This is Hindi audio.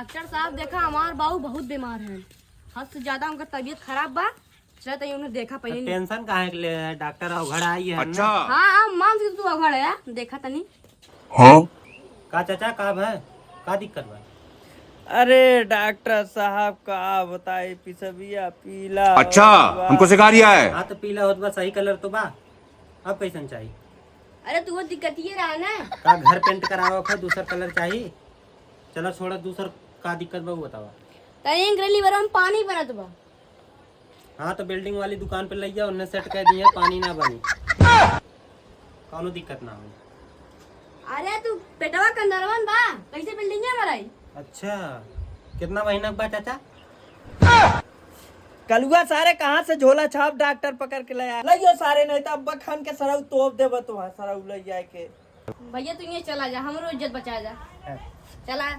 डॉक्टर साहब देखा हमार बाबू बहुत बीमार है, हद से ज्यादा उनका तबीयत खराब बा। चलो तो उन्हें देखा पहले। टेंशन काहे के ले डॉक्टर अवघड़ आई है अच्छा। हाँ मान से तू अघड़ है देखा तनी। हाँ का चाचा का है का दिक्कत बा? अरे डॉक्टर साहब का बताए पिसबिया पीला अच्छा हमको सिखा रिया है। हाँ तो पीला होत बा, सही कलर तो बा। अब कैसन चाहिए? अरे तू वो दिक्कत ये रहा ना। का घर पेंट करावा खा दूसरा कलर चाहिए? चलो छोड़ा दूसर का दिक्कत बा वो बतावा। तनी लीवर में पानी बनत बा। हाँ तो बिल्डिंग वाली दुकान पे ले जाओ, उन्हें सेट कर दिया पानी ना बनी, कौनो दिक्कत ना हो। अरे तू पेटवा कंदरवन बा कैसे बिल्डिंग में मराई? अच्छा कितना महीना बा चाचा? कलुआ सारे कहाँ से झोला छाप डॉक्टर पकड़ के लाया लइयो सारे, नहीं तो अब्बा खान के सरऊ तोप देब तो सरऊ ले जाए के। भैया तू ये चला जा, हमरो इज्जत बचा जा। चला